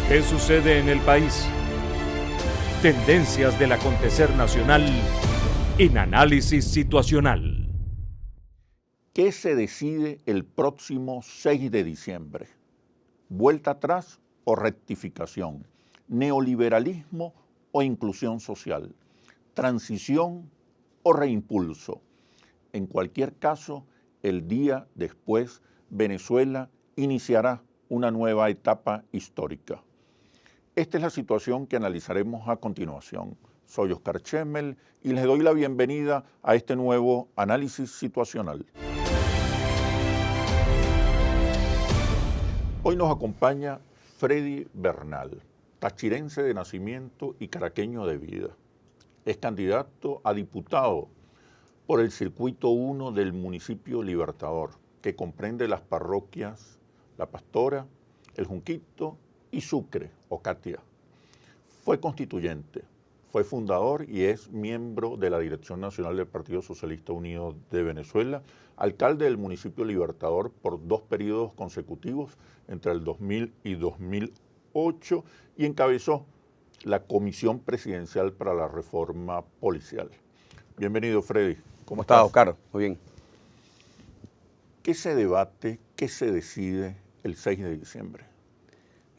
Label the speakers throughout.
Speaker 1: ¿Qué sucede en el país? Tendencias del acontecer nacional en análisis situacional.
Speaker 2: ¿Qué se decide el próximo 6 de diciembre? ¿Vuelta atrás o rectificación? ¿Neoliberalismo o inclusión social? ¿Transición o reimpulso? En cualquier caso, el día después, Venezuela iniciará una nueva etapa histórica. Esta es la situación que analizaremos a continuación. Soy Oscar Chemmel y les doy la bienvenida a este nuevo análisis situacional. Hoy nos acompaña Freddy Bernal, tachirense de nacimiento y caraqueño de vida. Es candidato a diputado por el Circuito 1 del municipio Libertador, que comprende las parroquias La Pastora, El Junquito y Sucre o Catia. Fue constituyente, fue fundador y es miembro de la Dirección Nacional del Partido Socialista Unido de Venezuela, alcalde del municipio Libertador por 2 periodos consecutivos entre el 2000 y 2008 y encabezó la Comisión Presidencial para la Reforma Policial. Bienvenido, Freddy.
Speaker 3: ¿Cómo estás, Oscar? Muy bien.
Speaker 2: ¿Qué se debate, qué se decide el 6 de diciembre?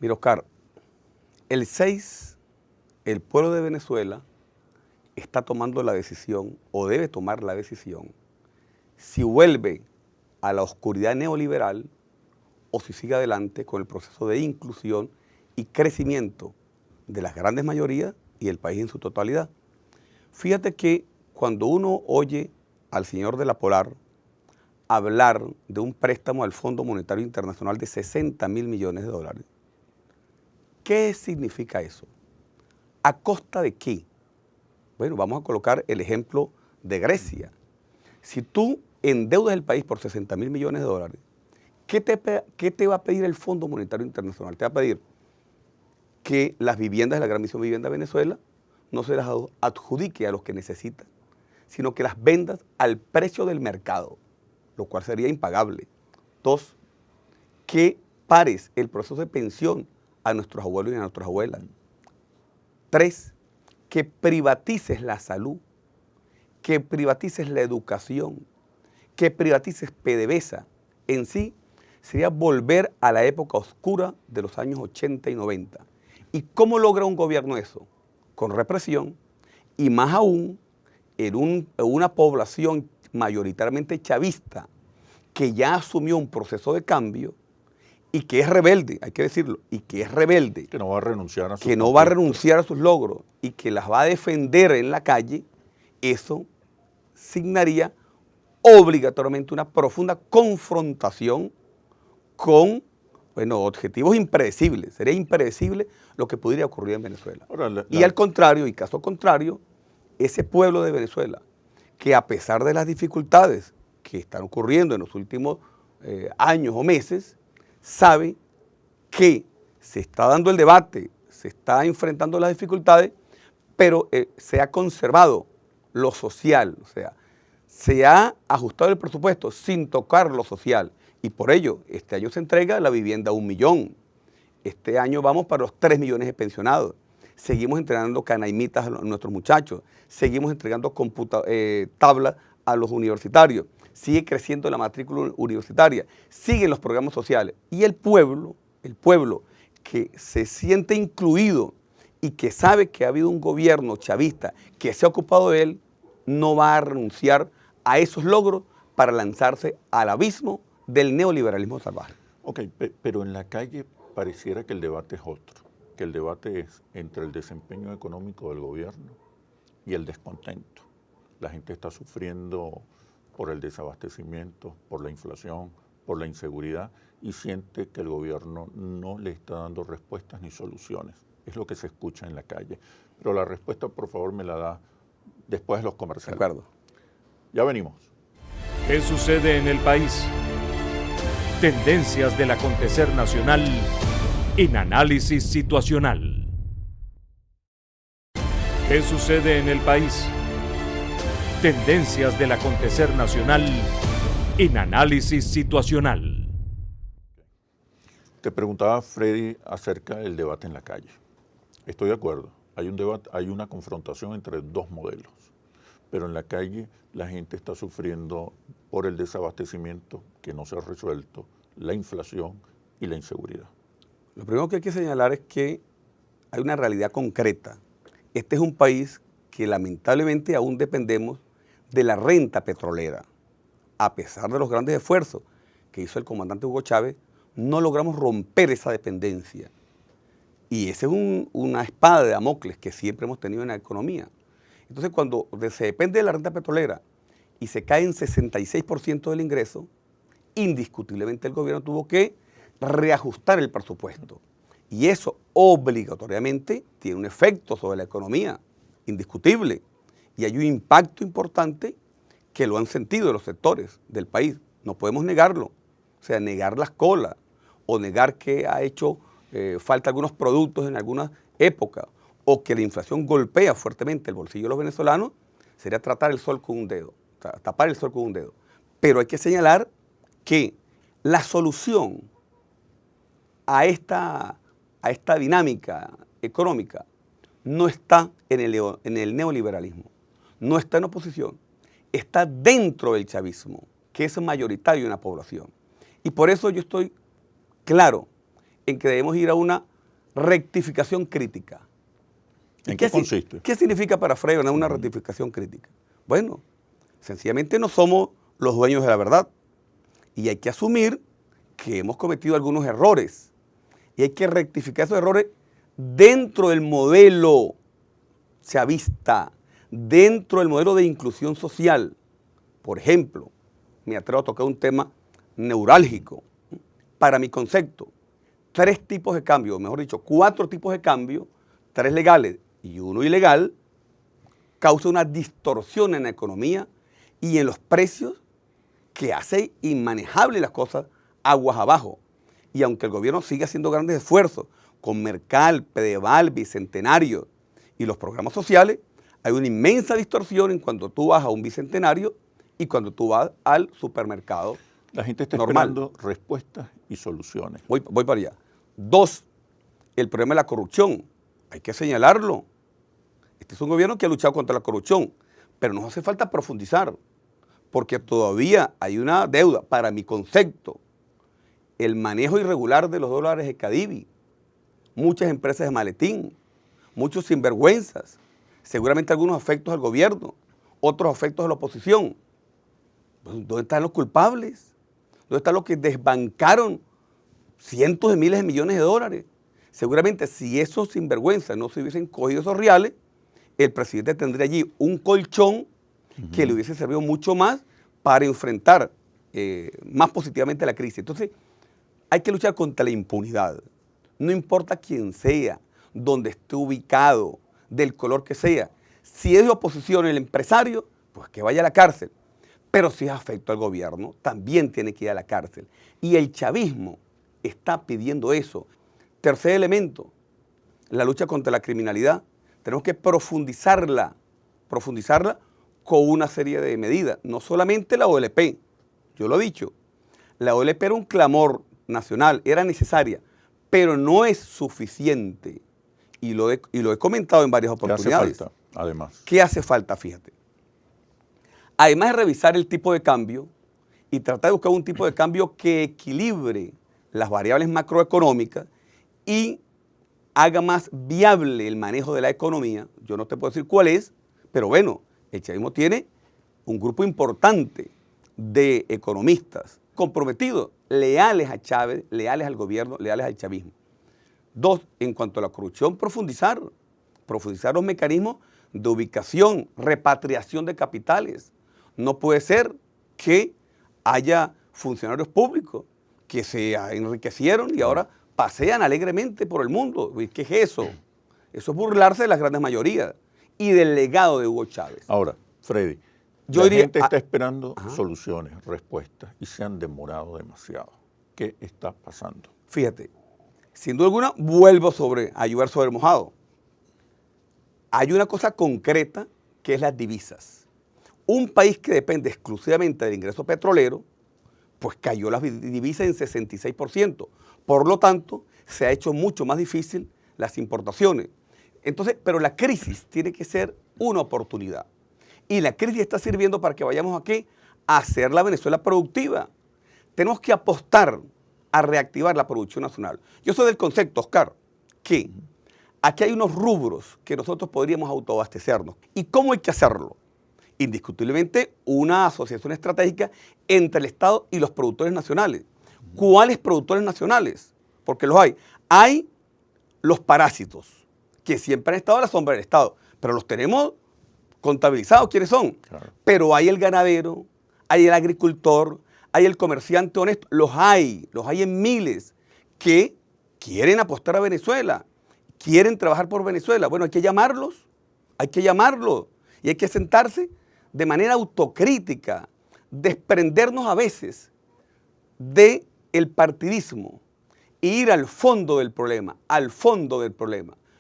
Speaker 3: Mira, Oscar, el 6, el pueblo de Venezuela está tomando la decisión, o debe tomar la decisión, si vuelve a la oscuridad neoliberal o si sigue adelante con el proceso de inclusión y crecimiento de las grandes mayorías y el país en su totalidad. Fíjate que cuando uno oye al señor de la Polar hablar de un préstamo al Fondo Monetario Internacional de 60.000 millones de dólares, ¿qué significa eso? ¿A costa de qué? Bueno, vamos a colocar el ejemplo de Grecia. Si tú endeudas el país por 60.000 millones de dólares, ¿qué te va a pedir el Fondo Monetario Internacional? Te va a pedir que las viviendas de la Gran Misión Vivienda de Venezuela no se las adjudique a los que necesitan, sino que las vendas al precio del mercado, lo cual sería impagable. 2, que pares el proceso de pensión a nuestros abuelos y a nuestras abuelas. 3, que privatices la salud, que privatices la educación, que privatices PDVSA. En sí, sería volver a la época oscura de los años 80 y 90. ¿Y cómo logra un gobierno eso? Con represión y más aún en una población mayoritariamente chavista que ya asumió un proceso de cambio y que es rebelde, hay que decirlo, y que es rebelde.
Speaker 2: Que no va a renunciar a sus
Speaker 3: que no va a renunciar a sus logros y que las va a defender en la calle. Eso signaría obligatoriamente una profunda confrontación con, objetivos impredecibles. Sería impredecible lo que podría ocurrir en Venezuela.
Speaker 2: Ahora,
Speaker 3: y al contrario, y caso contrario, ese pueblo de Venezuela, que a pesar de las dificultades que están ocurriendo en los últimos años o meses, sabe que se está dando el debate, se está enfrentando las dificultades, pero se ha conservado lo social, o sea, se ha ajustado el presupuesto sin tocar lo social, y por ello este año se entrega la vivienda a 1 millón, este año vamos para los 3 millones de pensionados, seguimos entregando canaimitas a nuestros muchachos, seguimos entregando tablas a los universitarios, sigue creciendo la matrícula universitaria, siguen los programas sociales, y el pueblo que se siente incluido y que sabe que ha habido un gobierno chavista que se ha ocupado de él, no va a renunciar a esos logros para lanzarse al abismo del neoliberalismo salvaje.
Speaker 2: Ok, pero en la calle pareciera que el debate es otro, que el debate es entre el desempeño económico del gobierno y el descontento. La gente está sufriendo por el desabastecimiento, por la inflación, por la inseguridad y siente que el gobierno no le está dando respuestas ni soluciones. Es lo que se escucha en la calle. Pero la respuesta, por favor, me la da después de los comerciales.
Speaker 3: De acuerdo.
Speaker 2: Ya venimos.
Speaker 1: ¿Qué sucede en el país? Tendencias del acontecer nacional en análisis situacional. ¿Qué sucede en el país? Tendencias del acontecer nacional en análisis situacional.
Speaker 2: Te preguntaba, Freddy, acerca del debate en la calle. Estoy de acuerdo. Hay un debate, hay una confrontación entre dos modelos. Pero en la calle la gente está sufriendo por el desabastecimiento que no se ha resuelto, la inflación y la inseguridad.
Speaker 3: Lo primero que hay que señalar es que hay una realidad concreta. Este es un país que lamentablemente aún dependemos de la renta petrolera. A pesar de los grandes esfuerzos que hizo el comandante Hugo Chávez, no logramos romper esa dependencia. Y esa es una espada de Damocles que siempre hemos tenido en la economía. Entonces, cuando se depende de la renta petrolera y se cae en 66% del ingreso, indiscutiblemente el gobierno tuvo que reajustar el presupuesto. Y eso obligatoriamente tiene un efecto sobre la economía, indiscutible. Y hay un impacto importante que lo han sentido los sectores del país. No podemos negarlo. O sea, negar las colas o negar que ha hecho falta algunos productos en algunas épocas o que la inflación golpea fuertemente el bolsillo de los venezolanos, sería tratar el sol con un dedo, tapar el sol con un dedo. Pero hay que señalar que la solución a esta dinámica económica no está en el neoliberalismo, no está en oposición, está dentro del chavismo, que es mayoritario en la población. Y por eso yo estoy claro en que debemos ir a una rectificación crítica.
Speaker 2: ¿En qué consiste?
Speaker 3: ¿Qué significa para Frei una rectificación crítica? Bueno, sencillamente no somos los dueños de la verdad y hay que asumir que hemos cometido algunos errores y hay que rectificar esos errores dentro del modelo chavista, dentro del modelo de inclusión social. Por ejemplo, me atrevo a tocar un tema neurálgico. Para mi concepto, 3 tipos de cambio, mejor dicho, 4 tipos de cambio, 3 legales y 1 ilegal, causa una distorsión en la economía y en los precios que hace inmanejable las cosas aguas abajo. Y aunque el gobierno sigue haciendo grandes esfuerzos con Mercal, Pedeval, Bicentenario y los programas sociales, hay una inmensa distorsión en cuando tú vas a un bicentenario y cuando tú vas al supermercado.
Speaker 2: La gente está
Speaker 3: normal.
Speaker 2: esperando respuestas y soluciones.
Speaker 3: Voy para allá. 2, el problema de la corrupción. Hay que señalarlo. Este es un gobierno que ha luchado contra la corrupción, pero nos hace falta profundizar, porque todavía hay una deuda. Para mi concepto, el manejo irregular de los dólares de Cadivi, muchas empresas de maletín, muchos sinvergüenzas, seguramente algunos afectos al gobierno, otros afectos a la oposición. ¿Dónde están los culpables? ¿Dónde están los que desbancaron cientos de miles de millones de dólares? Seguramente si esos sinvergüenzas no se hubiesen cogido esos reales, el presidente tendría allí un colchón que le hubiese servido mucho más para enfrentar más positivamente la crisis. Entonces, hay que luchar contra la impunidad. No importa quién sea, dónde esté ubicado, del color que sea. Si es de oposición el empresario, pues que vaya a la cárcel. Pero si es afecto al gobierno, también tiene que ir a la cárcel. Y el chavismo está pidiendo eso. Tercer elemento, la lucha contra la criminalidad. Tenemos que profundizarla con una serie de medidas. No solamente la OLP, yo lo he dicho, la OLP era un clamor nacional, era necesaria, pero no es suficiente. Y lo he comentado en varias oportunidades.
Speaker 2: ¿Qué hace falta, además?
Speaker 3: ¿Qué hace falta? Fíjate. Además de revisar el tipo de cambio y tratar de buscar un tipo de cambio que equilibre las variables macroeconómicas y haga más viable el manejo de la economía, yo no te puedo decir cuál es, pero bueno, el chavismo tiene un grupo importante de economistas comprometidos, leales a Chávez, leales al gobierno, leales al chavismo. 2, en cuanto a la corrupción, profundizar los mecanismos de ubicación, repatriación de capitales. No puede ser que haya funcionarios públicos que se enriquecieron y ahora pasean alegremente por el mundo. ¿Qué es eso? Eso es burlarse de las grandes mayorías y del legado de Hugo Chávez.
Speaker 2: Ahora, Freddy,
Speaker 3: Yo
Speaker 2: la
Speaker 3: diría,
Speaker 2: gente está esperando soluciones, respuestas, y se han demorado demasiado. ¿Qué está pasando?
Speaker 3: Fíjate, sin duda alguna, vuelvo a llover sobre mojado. Hay una cosa concreta que es las divisas. Un país que depende exclusivamente del ingreso petrolero pues cayó la divisa en 66%. Por lo tanto, se ha hecho mucho más difícil las importaciones. Entonces, pero la crisis tiene que ser una oportunidad. Y la crisis está sirviendo para que vayamos aquí a hacer la Venezuela productiva. Tenemos que apostar a reactivar la producción nacional. Yo soy del concepto, Oscar, que aquí hay unos rubros que nosotros podríamos autoabastecernos. ¿Y cómo hay que hacerlo? Indiscutiblemente una asociación estratégica entre el Estado y los productores nacionales. ¿Cuáles productores nacionales? Porque los hay. Hay los parásitos, que siempre han estado a la sombra del Estado, pero los tenemos contabilizados, ¿quiénes son?
Speaker 2: Claro.
Speaker 3: Pero hay el ganadero, hay el agricultor, hay el comerciante honesto, los hay en miles que quieren apostar a Venezuela, quieren trabajar por Venezuela. Bueno, hay que llamarlos y hay que sentarse de manera autocrítica, desprendernos a veces del partidismo e ir al fondo del problema,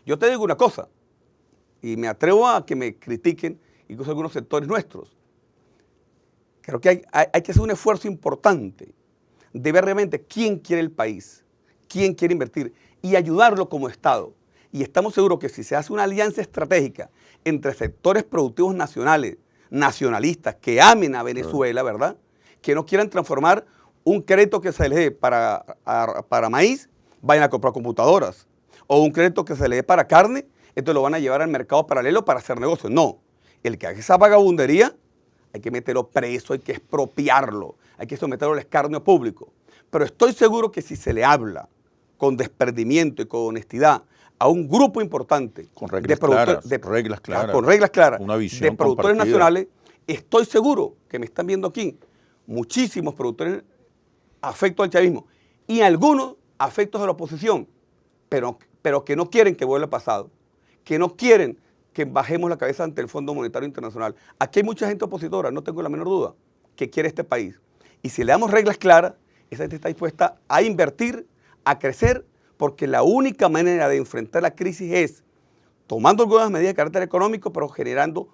Speaker 3: Yo te digo una cosa, y me atrevo a que me critiquen incluso algunos sectores nuestros. Creo que hay que hacer un esfuerzo importante de ver realmente quién quiere el país, quién quiere invertir y ayudarlo como Estado. Y estamos seguros que si se hace una alianza estratégica entre sectores productivos nacionales, nacionalistas, que amen a Venezuela, ¿verdad? Que no quieran transformar un crédito que se les dé para maíz, vayan a comprar computadoras. O un crédito que se les dé para carne, esto lo van a llevar al mercado paralelo para hacer negocios. No, el que haga esa vagabundería, hay que meterlo preso, hay que expropiarlo, hay que someterlo al escarnio público. Pero estoy seguro que si se le habla con desprendimiento y con honestidad a un grupo importante
Speaker 2: con reglas claras,
Speaker 3: con reglas claras,
Speaker 2: una visión
Speaker 3: de productores
Speaker 2: compartida
Speaker 3: nacionales, estoy seguro que me están viendo aquí muchísimos productores afectos al chavismo y algunos afectos a la oposición, pero que no quieren que vuelva al pasado, que no quieren que bajemos la cabeza ante el Fondo Monetario Internacional. Aquí hay mucha gente opositora, no tengo la menor duda, que quiere este país. Y si le damos reglas claras, esa gente está dispuesta a invertir, a crecer, porque la única manera de enfrentar la crisis es tomando algunas medidas de carácter económico, pero generando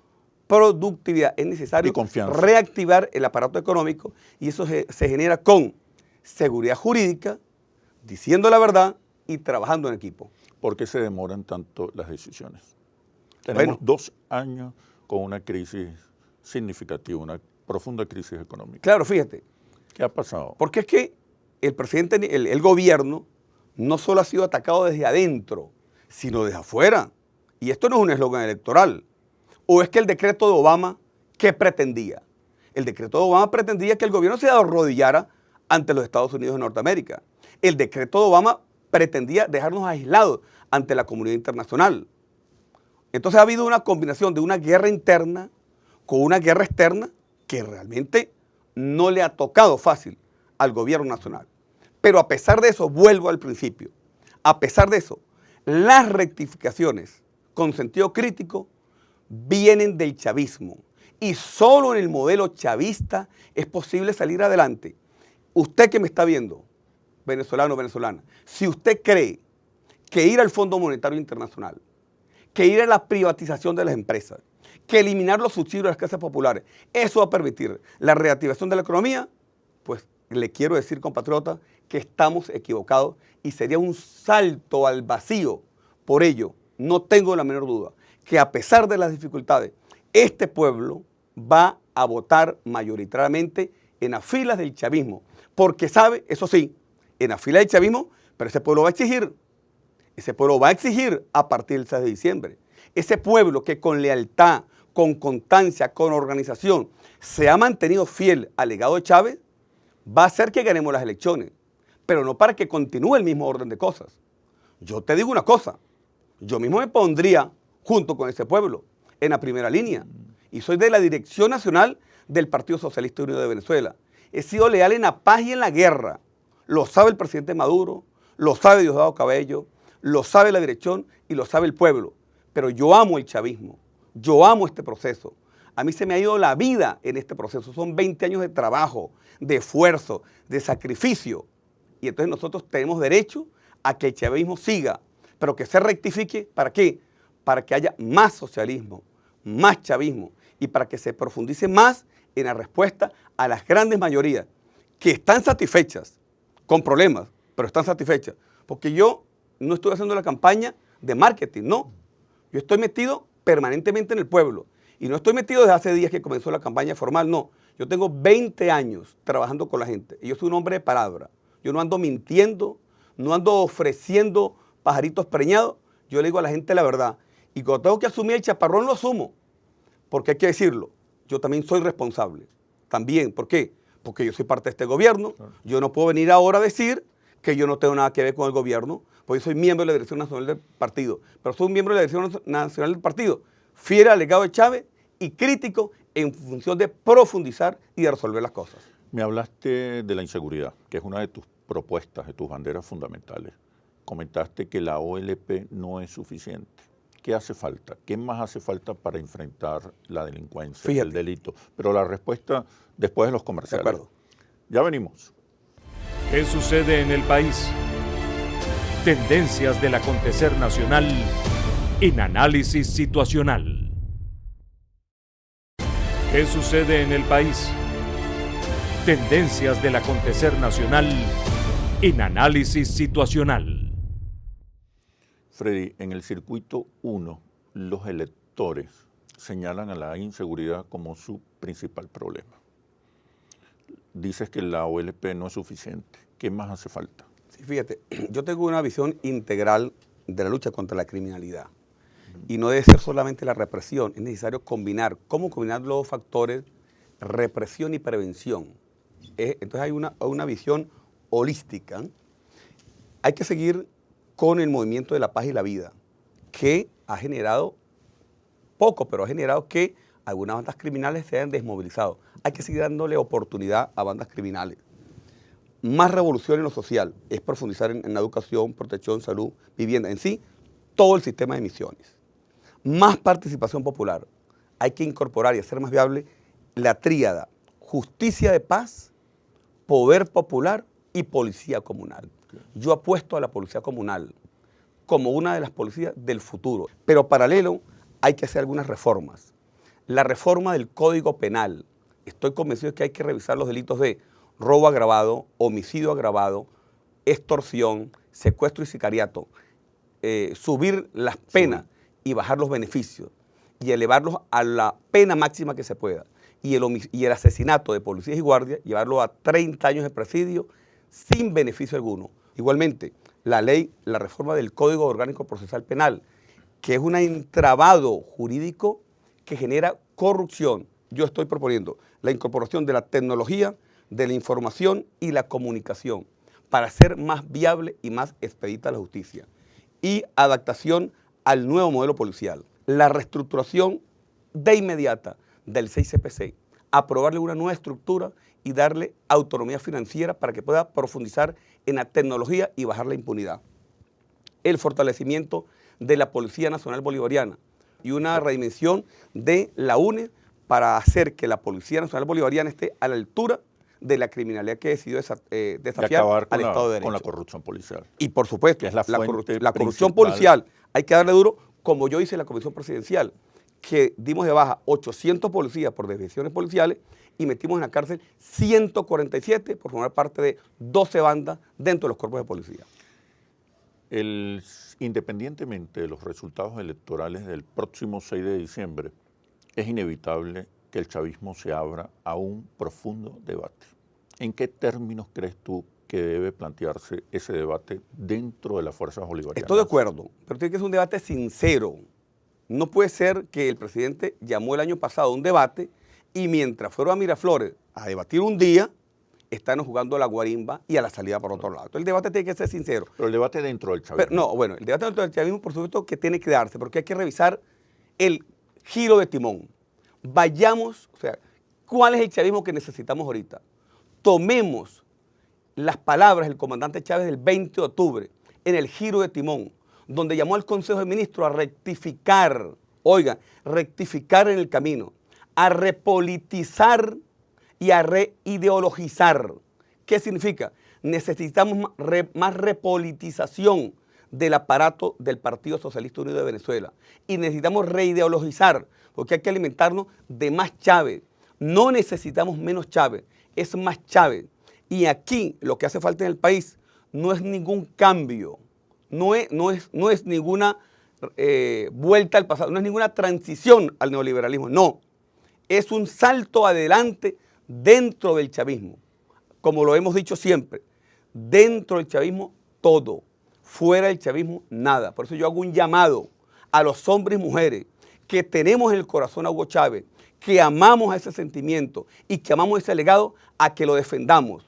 Speaker 3: productividad. Es necesario reactivar el aparato económico y eso se genera con seguridad jurídica, diciendo la verdad y trabajando en equipo.
Speaker 2: ¿Por qué se demoran tanto las decisiones? Tenemos 2 años con una crisis significativa, una profunda crisis económica.
Speaker 3: Claro, fíjate.
Speaker 2: ¿Qué ha pasado?
Speaker 3: Porque es que el presidente, el gobierno, no solo ha sido atacado desde adentro, sino desde afuera. Y esto no es un eslogan electoral. ¿O es que el decreto de Obama, qué pretendía? El decreto de Obama pretendía que el gobierno se arrodillara ante los Estados Unidos de Norteamérica. El decreto de Obama pretendía dejarnos aislados ante la comunidad internacional. Entonces ha habido una combinación de una guerra interna con una guerra externa que realmente no le ha tocado fácil al gobierno nacional. Pero a pesar de eso, vuelvo al principio, a pesar de eso, las rectificaciones con sentido crítico vienen del chavismo y solo en el modelo chavista es posible salir adelante. Usted que me está viendo, venezolano o venezolana, si usted cree que ir al Fondo Monetario Internacional, que ir a la privatización de las empresas, que eliminar los subsidios de las clases populares, eso va a permitir la reactivación de la economía, pues le quiero decir, compatriota, que estamos equivocados y sería un salto al vacío. Por ello, no tengo la menor duda que a pesar de las dificultades, este pueblo va a votar mayoritariamente en las filas del chavismo, porque sabe, eso sí, en las filas del chavismo, pero ese pueblo va a exigir. Ese pueblo va a exigir a partir del 6 de diciembre. Ese pueblo que con lealtad, con constancia, con organización, se ha mantenido fiel al legado de Chávez, va a hacer que ganemos las elecciones, pero no para que continúe el mismo orden de cosas. Yo te digo una cosa, yo mismo me pondría junto con ese pueblo en la primera línea y soy de la dirección nacional del Partido Socialista Unido de Venezuela. He sido leal en la paz y en la guerra. Lo sabe el presidente Maduro, lo sabe Diosdado Cabello, lo sabe la dirección y lo sabe el pueblo. Pero yo amo el chavismo, yo amo este proceso. A mí se me ha ido la vida en este proceso. Son 20 años de trabajo, de esfuerzo, de sacrificio. Y entonces nosotros tenemos derecho a que el chavismo siga, pero que se rectifique. ¿Para qué? Para que haya más socialismo, más chavismo y para que se profundice más en la respuesta a las grandes mayorías que están satisfechas, con problemas, pero están satisfechas. Porque yo no estoy haciendo la campaña de marketing, no. Yo estoy metido permanentemente en el pueblo. Y no estoy metido desde hace días que comenzó la campaña formal, no. Yo tengo 20 años trabajando con la gente. Y yo soy un hombre de palabra. Yo no ando mintiendo, no ando ofreciendo pajaritos preñados. Yo le digo a la gente la verdad. Y cuando tengo que asumir el chaparrón, lo asumo. Porque hay que decirlo. Yo también soy responsable. También. ¿Por qué? Porque yo soy parte de este gobierno. Yo no puedo venir ahora a decir que yo no tengo nada que ver con el gobierno, porque yo soy miembro de la Dirección Nacional del Partido. Pero soy un miembro de la Dirección Nacional del Partido, fiel al legado de Chávez y crítico en función de profundizar y de resolver las cosas.
Speaker 2: Me hablaste de la inseguridad, que es una de tus propuestas, de tus banderas fundamentales. Comentaste que la OLP no es suficiente. ¿Qué hace falta? ¿Qué más hace falta para enfrentar la delincuencia, el delito? Pero la respuesta después de los comerciales.
Speaker 3: De acuerdo.
Speaker 2: Ya venimos.
Speaker 1: ¿Qué sucede en el país? Tendencias del acontecer nacional en análisis situacional. ¿Qué sucede en el país? Tendencias del acontecer nacional en análisis situacional.
Speaker 2: Freddy, en el circuito 1, los electores señalan a la inseguridad como su principal problema. Dices que la OLP no es suficiente. ¿Qué más hace falta?
Speaker 3: Sí, fíjate, yo tengo una visión integral de la lucha contra la criminalidad. Y no debe ser solamente la represión, es necesario combinar. ¿Cómo combinar los factores represión y prevención? Entonces hay una visión holística. Hay que seguir con el movimiento de la paz y la vida, que ha generado poco, pero ha generado que algunas bandas criminales se hayan desmovilizado. Hay que seguir dándole oportunidad a bandas criminales. Más revolución en lo social es profundizar en la educación, protección, salud, vivienda, en sí, todo el sistema de misiones. Más participación popular. Hay que incorporar y hacer más viable la tríada justicia de paz, poder popular y policía comunal. Yo apuesto a la policía comunal como una de las policías del futuro. Pero paralelo hay que hacer algunas reformas. La reforma del Código Penal. Estoy convencido de que hay que revisar los delitos de robo agravado, homicidio agravado, extorsión, secuestro y sicariato. Subir las penas y bajar los beneficios y elevarlos a la pena máxima que se pueda. Y el asesinato de policías y guardias, llevarlo a 30 años de presidio sin beneficio alguno. Igualmente, la reforma del Código Orgánico Procesal Penal, que es un entramado jurídico que genera corrupción. Yo estoy proponiendo la incorporación de la tecnología, de la información y la comunicación para hacer más viable y más expedita la justicia. Y adaptación al nuevo modelo policial. La reestructuración de inmediata del 6CPC, aprobarle una nueva estructura y darle autonomía financiera para que pueda profundizar en la tecnología y bajar la impunidad. El fortalecimiento de la Policía Nacional Bolivariana y una redimensión de la UNE para hacer que la Policía Nacional Bolivariana esté a la altura de la criminalidad que decidió desafiar al Estado de Derecho.
Speaker 2: Con la corrupción policial.
Speaker 3: Y por supuesto,
Speaker 2: que es la
Speaker 3: corrupción policial hay que darle duro, como yo hice en la Comisión Presidencial, que dimos de baja 800 policías por desviaciones policiales y metimos en la cárcel 147 por formar parte de 12 bandas dentro de los cuerpos de policía.
Speaker 2: Independientemente de los resultados electorales del próximo 6 de diciembre, es inevitable que el chavismo se abra a un profundo debate. ¿En qué términos crees tú que debe plantearse ese debate dentro de las fuerzas bolivarianas?
Speaker 3: Estoy de acuerdo, pero tiene que ser un debate sincero. No puede ser que el presidente llamó el año pasado a un debate y mientras fueron a Miraflores a debatir un día, están jugando a la guarimba y a la salida por otro lado. Entonces, el debate tiene que ser sincero.
Speaker 2: Pero el debate dentro del chavismo.
Speaker 3: El debate dentro del chavismo, por supuesto, que tiene que darse, porque hay que revisar el giro de timón. Vayamos, ¿cuál es el chavismo que necesitamos ahorita? Tomemos las palabras del comandante Chávez del 20 de octubre en el giro de timón, donde llamó al Consejo de Ministros a rectificar, rectificar en el camino, a repolitizar y a reideologizar. ¿Qué significa? Necesitamos más repolitización del aparato del Partido Socialista Unido de Venezuela y necesitamos reideologizar, porque hay que alimentarnos de más Chávez. No necesitamos menos Chávez, es más Chávez. Y aquí lo que hace falta en el país no es ningún cambio, no es ninguna vuelta al pasado, no es ninguna transición al neoliberalismo, no. Es un salto adelante dentro del chavismo. Como lo hemos dicho siempre, dentro del chavismo todo, fuera del chavismo nada. Por eso yo hago un llamado a los hombres y mujeres que tenemos en el corazón a Hugo Chávez, que amamos a ese sentimiento y que amamos ese legado, a que lo defendamos.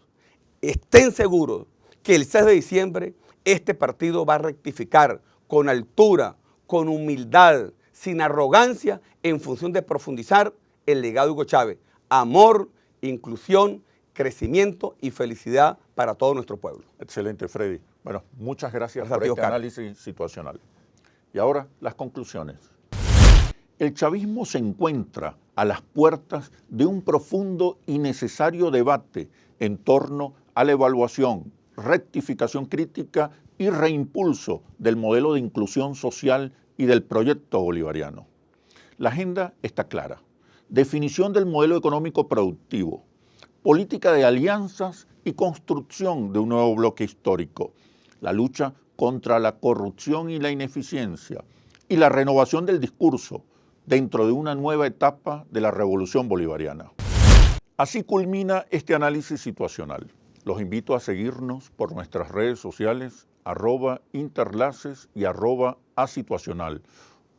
Speaker 3: Estén seguros que el 6 de diciembre este partido va a rectificar con altura, con humildad, sin arrogancia, en función de profundizar el legado de Hugo Chávez. Amor, inclusión, crecimiento y felicidad para todo nuestro pueblo.
Speaker 2: Excelente, Freddy. Bueno, muchas gracias
Speaker 3: Gracias
Speaker 2: por
Speaker 3: a ti,
Speaker 2: este
Speaker 3: Oscar.
Speaker 2: análisis situacional. Y ahora las conclusiones. El chavismo se encuentra a las puertas de un profundo y necesario debate en torno a la evaluación, rectificación crítica y reimpulso del modelo de inclusión social y del proyecto bolivariano. La agenda está clara. Definición del modelo económico productivo, política de alianzas y construcción de un nuevo bloque histórico, la lucha contra la corrupción y la ineficiencia y la renovación del discurso dentro de una nueva etapa de la revolución bolivariana. Así culmina este análisis situacional. Los invito a seguirnos por nuestras redes sociales @interlaces y @asituacional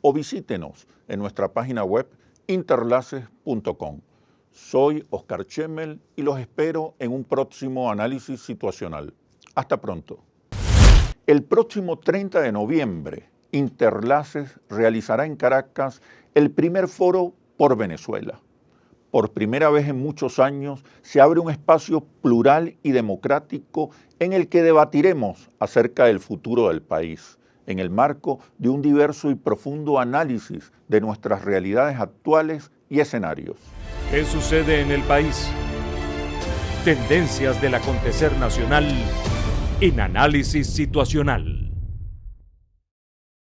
Speaker 2: o visítenos en nuestra página web interlaces.com. Soy Oscar Chemel y los espero en un próximo análisis situacional. Hasta pronto. El próximo 30 de noviembre, Interlaces realizará en Caracas el primer foro por Venezuela. Por primera vez en muchos años se abre un espacio plural y democrático en el que debatiremos acerca del futuro del país, en el marco de un diverso y profundo análisis de nuestras realidades actuales y escenarios.
Speaker 1: ¿Qué sucede en el país? Tendencias del acontecer nacional en Análisis Situacional.